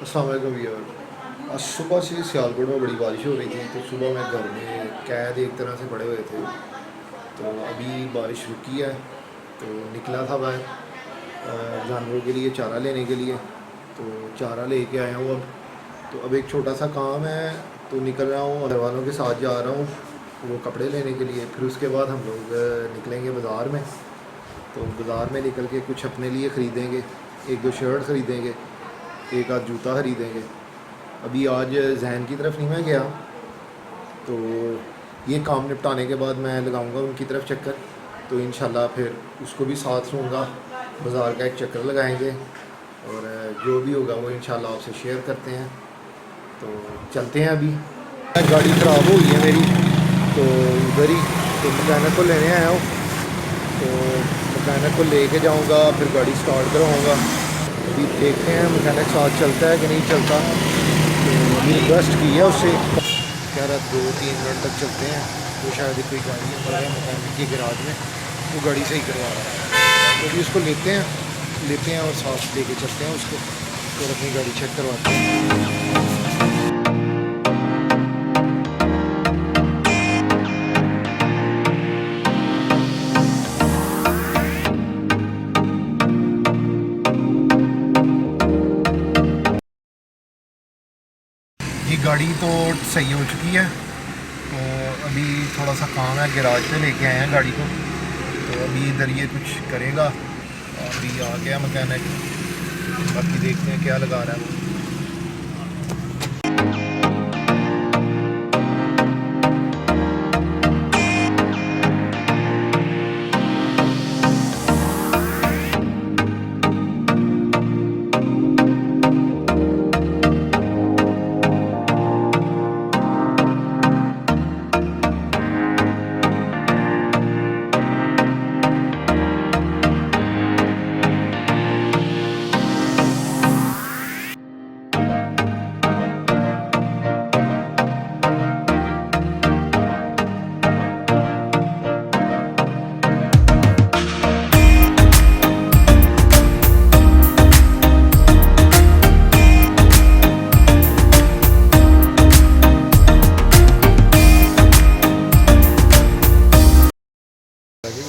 अस्सलाम वालेकुम यार। आज सुबह से सियालकोट में बड़ी बारिश हो रही थी, तो सुबह मैं घर में कैद एक तरह से पड़े हुए थे। तो अभी बारिश रुकी है, तो निकला था बाहर जानवरों के लिए चारा लेने के लिए। तो चारा लेके आया हूँ अब। तो अब एक छोटा सा काम है, तो निकल रहा हूँ, घर वालों के साथ जा रहा हूँ वो कपड़े लेने के लिए। फिर उसके बाद हम लोग निकलेंगे बाज़ार में। तो बाज़ार में निकल के कुछ अपने लिए ख़रीदेंगे, एक दो शर्ट ख़रीदेंगे, एक आध जूता ख़रीदेंगे। अभी आज जहन की तरफ नहीं मैं गया, तो ये काम निपटाने के बाद मैं लगाऊंगा उनकी तरफ चक्कर। तो इंशाल्लाह फिर उसको भी साथ लूँगा, बाज़ार का एक चक्कर लगाएंगे और जो भी होगा वो इंशाल्लाह आपसे शेयर करते हैं। तो चलते हैं। अभी गाड़ी ख़राब हो गई है मेरी, तो उधर ही तो मैकेनिक को लेने आया हूँ। तो मैकेनिक को लेके जाऊँगा, फिर गाड़ी स्टार्ट कराऊँगा। अभी देखते हैं मैकेनिक साथ चलता है कि नहीं चलता। तो अभी रिक्वेस्ट की है उससे, कह रहा 2-3 मिनट तक चलते हैं। तो शायद कोई गाड़ी अंदर है मैकेनिक के गैराज में, वो गाड़ी सही करवा रहा है। तो अभी उसको लेते हैं और साथ लेके चलते हैं उसको, फिर अपनी गाड़ी चेक करवाते हैं। ये गाड़ी तो सही हो चुकी है, तो अभी थोड़ा सा काम है, गैराज पे लेके आए हैं गाड़ी को। तो अभी इधर ये कुछ करेगा, और अभी आ गया मैकेनिक। बाकी देखते हैं क्या लगा रहा है वो।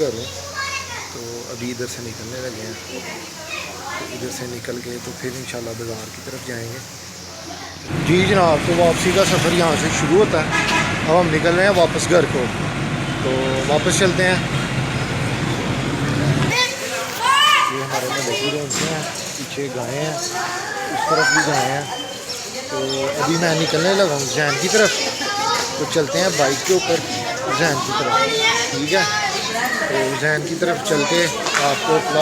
घर में तो अभी इधर से निकलने लगे हैं। तो इधर से निकल के तो फिर इंशाल्लाह बाज़ार की तरफ जाएंगे। जी जनाब, तो वापसी का सफ़र यहाँ से शुरू होता है। अब हम निकल रहे हैं वापस घर को, तो वापस चलते हैं। ये हमारे में लगी रहते हैं, पीछे गायें हैं, उस तरफ भी गायें हैं। तो अभी मैं निकलने लगा हूँ जहन की तरफ, तो चलते हैं बाइक के ऊपर जहन की तरफ, ठीक है। तो जहन की तरफ चल के आपको अपना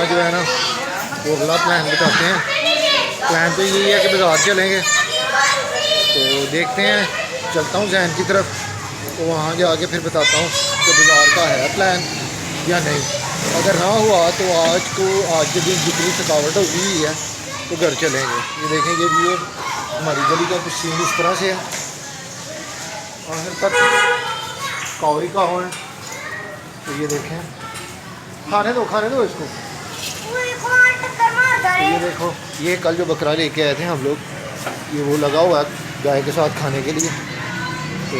जो है ना वो अगला प्लान बताते हैं। प्लान तो यही है कि बाज़ार चलेंगे, तो देखते हैं। चलता हूँ जहन की तरफ, तो वहाँ जाके फिर बताता हूँ कि बाज़ार का है प्लान या नहीं। अगर ना हुआ तो आज के दिन जितनी थकावट हुई है तो घर चलेंगे। ये देखें, ये भी हमारी गली का कुछ सीन इस तरह से है। आखिर तक कौरी का हो है, तो ये देखें, खाने दो इसको। तो ये देखो, ये कल जो बकरा लेके आए थे हम लोग, ये वो लगा हुआ है गाय के साथ खाने के लिए, तो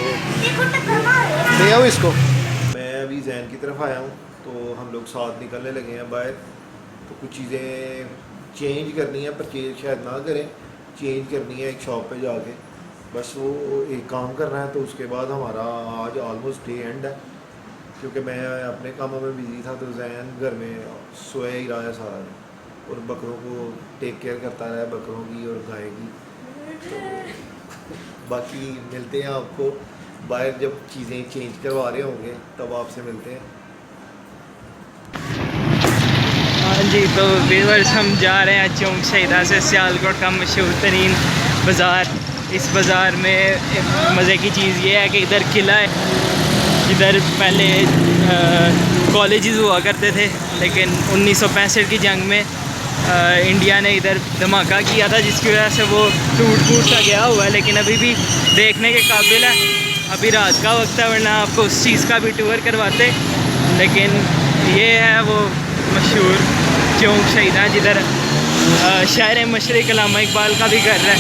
ले आओ इसको। मैं अभी जहन की तरफ आया हूँ, तो हम लोग साथ निकलने लगे हैं बाहर। तो कुछ चीज़ें चेंज करनी है, परचेज शायद ना करें, चेंज करनी है एक शॉप पे जाके, बस वो एक काम करना है। तो उसके बाद हमारा आज ऑलमोस्ट डे एंड है, क्योंकि मैं अपने कामों में बिज़ी था। तो जहन घर में सोया ही रहा है सारा दिन, और बकरों को टेक केयर करता रहा है, बकरों की और गाय की। तो बाकी मिलते हैं आपको बाहर, जब चीज़ें चेंज करवा रहे होंगे तब आपसे मिलते हैं। हाँ जी, तो व्यूअर्स हम जा रहे हैं चौक शहीदा से सियालकोट का मशहूर तरीन बाज़ार। इस बाज़ार में मज़े की चीज़ ये है कि इधर किला है, इधर पहले कॉलेजेस हुआ करते थे, लेकिन 1965 की जंग में इंडिया ने इधर धमाका किया था, जिसकी वजह से वो टूट फूट सा गया हुआ है, लेकिन अभी भी देखने के काबिल है। अभी रात का वक्त है, वरना आपको उस चीज़ का भी टूर करवाते। लेकिन ये है वो मशहूर चौक शहीदा, जिधर शायर मशरिक़ अल्लामा इकबाल का भी घर है।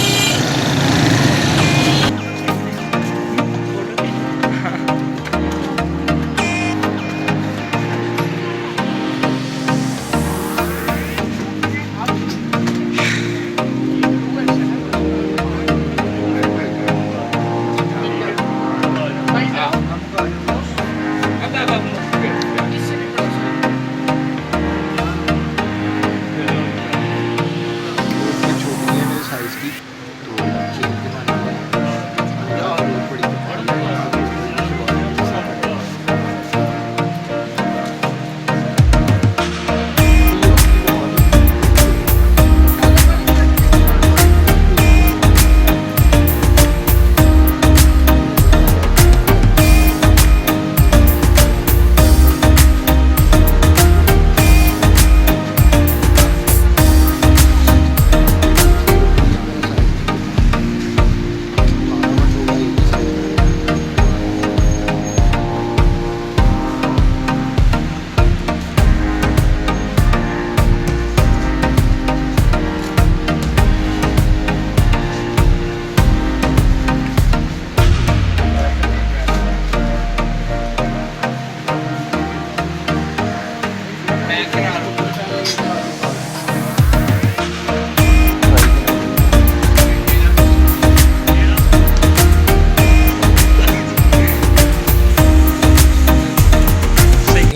छोटी है मेरे साइज़ की, तो खेल के जाना और बड़ी तो पहाड़ी है।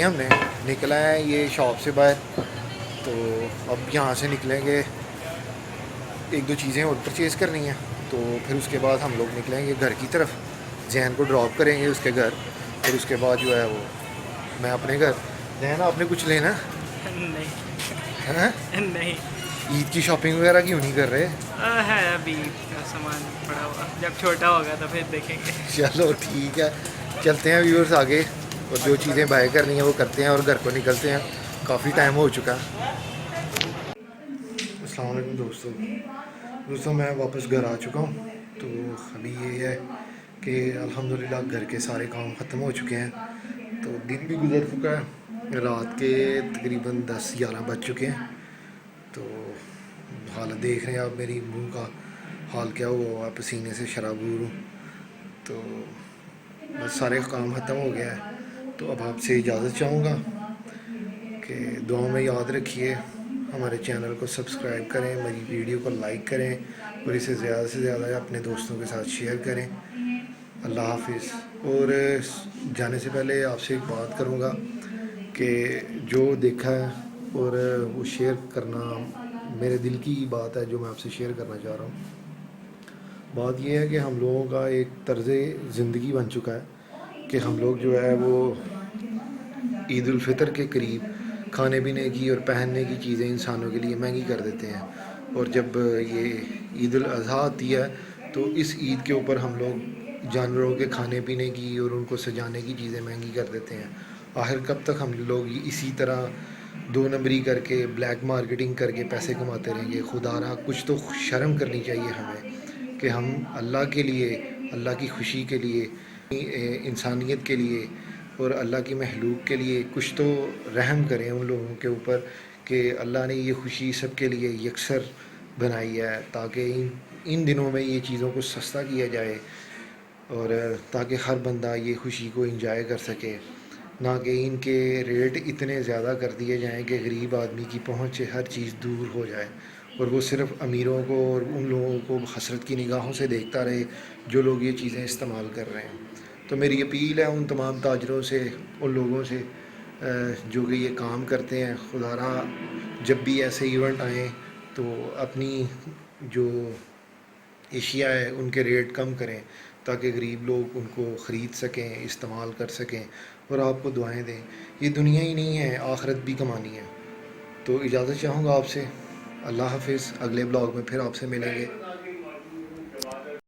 हमने निकला है ये शॉप से बाहर, तो अब यहाँ से निकलेंगे, एक दो चीज़ें और परचेज़ करनी है, तो फिर उसके बाद हम लोग निकलेंगे घर की तरफ। जहन को ड्रॉप करेंगे उसके घर, फिर उसके बाद जो है वो मैं अपने घर। जहन आपने कुछ लेना नहीं है? नहीं ईद की शॉपिंग वगैरह क्यों नहीं कर रहे? है अभी का सामान पड़ा हुआ, जब छोटा होगा तो फिर देखेंगे। चलो ठीक है, चलते हैं व्यूअर्स आगे, और जो चीज़ें बाय करनी है वो करते हैं और घर को निकलते हैं, काफ़ी टाइम हो चुका है। अस्सलाम वालेकुम दोस्तों मैं वापस घर आ चुका हूँ। तो अभी ये है कि अल्हम्दुलिल्लाह घर के सारे काम ख़त्म हो चुके हैं, तो दिन भी गुजर चुका है, रात के तकरीबन 10-11 बज चुके हैं। तो हालत देख रहे हैं आप, मेरी मुंह का हाल क्या हुआ, पसीने से शराबूर हूँ। तो बस सारे काम ख़त्म हो गया है, तो अब आपसे इजाज़त चाहूँगा कि दुआ में याद रखिए, हमारे चैनल को सब्सक्राइब करें, मेरी वीडियो को लाइक करें और इसे ज़्यादा से ज़्यादा अपने दोस्तों के साथ शेयर करें। अल्लाह हाफिज़। और जाने से पहले आपसे एक बात करूँगा कि जो देखा है और वो शेयर करना मेरे दिल की बात है, जो मैं आपसे शेयर करना चाह रहा हूँ। बात यह है कि हम लोगों का एक तर्ज़ ज़िंदगी बन चुका है कि हम लोग जो है वो ईद उल फ़ितर के करीब खाने पीने की और पहनने की चीज़ें इंसानों के लिए महंगी कर देते हैं, और जब ये ईद उल अज़हा आती है तो इस ईद के ऊपर हम लोग जानवरों के खाने पीने की और उनको सजाने की चीज़ें महंगी कर देते हैं। आखिर कब तक हम लोग इसी तरह दो नंबरी करके ब्लैक मार्केटिंग करके पैसे कमाते रहेंगे? खुदारा कुछ तो शर्म करनी चाहिए हमें कि हम अल्लाह के लिए, अल्लाह की खुशी के लिए, इंसानियत के लिए और अल्लाह की महलूक के लिए कुछ तो रहम करें उन लोगों के ऊपर कि अल्लाह ने ये खुशी सबके लिए यकसर बनाई है, ताकि इन दिनों में ये चीज़ों को सस्ता किया जाए और ताकि हर बंदा ये खुशी को एंजॉय कर सके, ना कि इनके रेट इतने ज़्यादा कर दिए जाएं कि गरीब आदमी की पहुंच से हर चीज़ दूर हो जाए और वो सिर्फ़ अमीरों को और उन लोगों को हसरत की निगाहों से देखता रहे जो लोग ये चीज़ें इस्तेमाल कर रहे हैं। तो मेरी अपील है उन तमाम ताजरों से, उन लोगों से जो कि ये काम करते हैं, खुदारा जब भी ऐसे इवेंट आएँ तो अपनी जो एशिया है उनके रेट कम करें ताकि गरीब लोग उनको ख़रीद सकें, इस्तेमाल कर सकें और आपको दुआएं दें। ये दुनिया ही नहीं है, आखिरत भी कमानी है। तो इजाज़त चाहूँगा आपसे। अल्लाह हाफिज़। अगले ब्लॉग में फिर आपसे मिलेंगे।